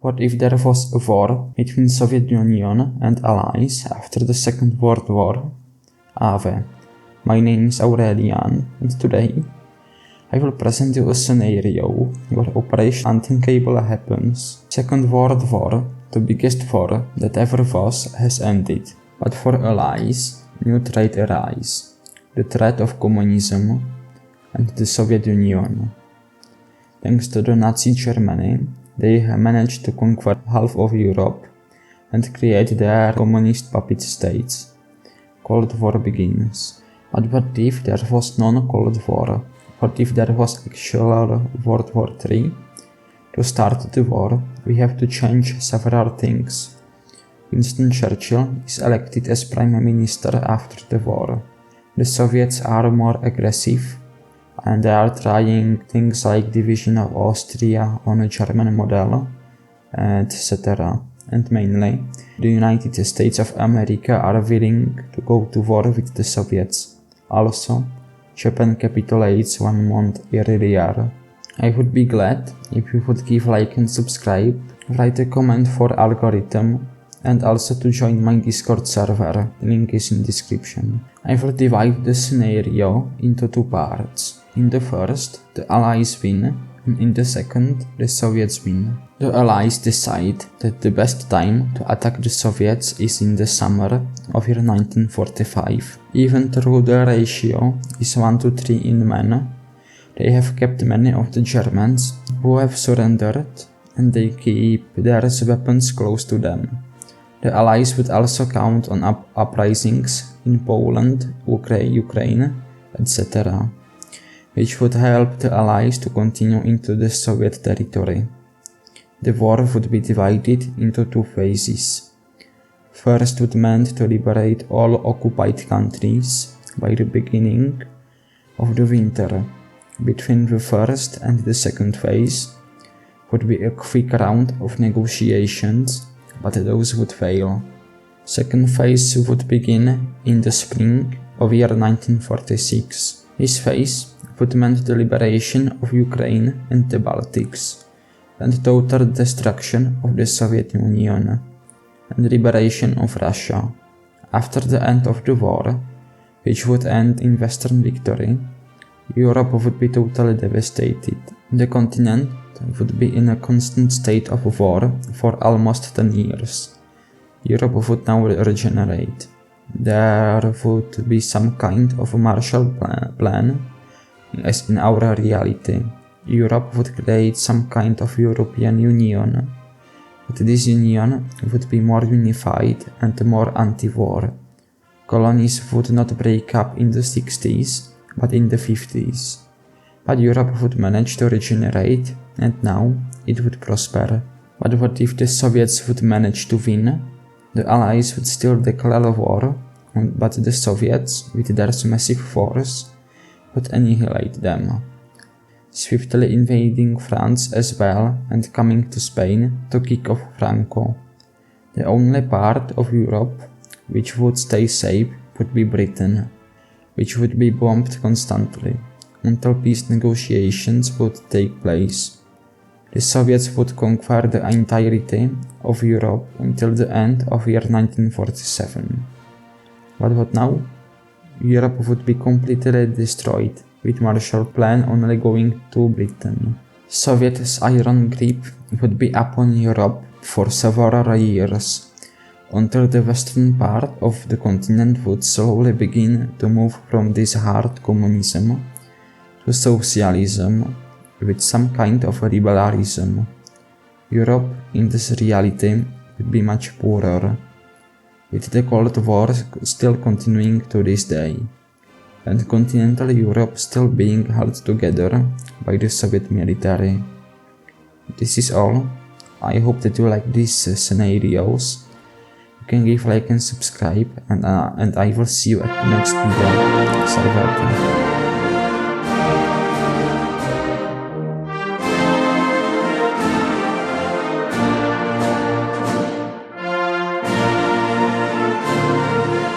What if there was a war between Soviet Union and Allies after the Second World War? Ave. My name is Aurelian, and today I will present you a scenario where Operation Unthinkable happens. Second World War, the biggest war that ever was, has ended. But for Allies, new threat arise. The threat of communism and the Soviet Union. Thanks to the Nazi Germany, they managed to conquer half of Europe and create their communist puppet states. Cold War begins. But what if there was non-Cold War? What if there was actual World War III? To start the war, we have to change several things. Winston Churchill is elected as Prime Minister after the war. The Soviets are more aggressive, and they are trying things like division of Austria on a German model, etc. And mainly, the United States of America are willing to go to war with the Soviets. Also, Japan capitulates 1 month earlier. I would be glad if you would give like and subscribe, write a comment for algorithm, and also to join my Discord server, the link is in description. I will divide the scenario into 2 parts. In the first, the Allies win, and in the second, the Soviets win. The Allies decide that the best time to attack the Soviets is in the summer of year 1945. Even though the ratio is 1 to 3 in men, they have kept many of the Germans who have surrendered, and they keep their weapons close to them. The Allies would also count on uprisings in Poland, Ukraine, etc., which would help the Allies to continue into the Soviet territory. The war would be divided into 2 phases. First would meant to liberate all occupied countries by the beginning of the winter. Between the first and the second phase would be a quick round of negotiations, but those would fail. Second phase would begin in the spring of year 1946. This phase would meant the liberation of Ukraine and the Baltics, and total destruction of the Soviet Union, and liberation of Russia. After the end of the war, which would end in Western victory, Europe would be totally devastated. The continent would be in a constant state of war for almost 10 years. Europe would now regenerate. There would be some kind of a Marshall Plan, as in our reality. Europe would create some kind of European Union, but this union would be more unified and more anti-war. Colonies would not break up in the 60s, but in the 50s. But Europe would manage to regenerate, and now it would prosper. But what if the Soviets would manage to win? The Allies would still declare war, but the Soviets, with their massive force, would annihilate them, swiftly invading France as well and coming to Spain to kick off Franco. The only part of Europe which would stay safe would be Britain, which would be bombed constantly until peace negotiations would take place. The Soviets would conquer the entirety of Europe until the end of year 1947. But what now? Europe would be completely destroyed, with Marshall Plan only going to Britain. Soviet's iron grip would be upon Europe for several years, until the western part of the continent would slowly begin to move from this hard communism to socialism with some kind of liberalism. Europe in this reality would be much poorer, with the Cold War still continuing to this day, and continental Europe still being held together by the Soviet military. This is all. I hope that you like these scenarios. You can give like and subscribe, and I will see you at the next video. Salvete.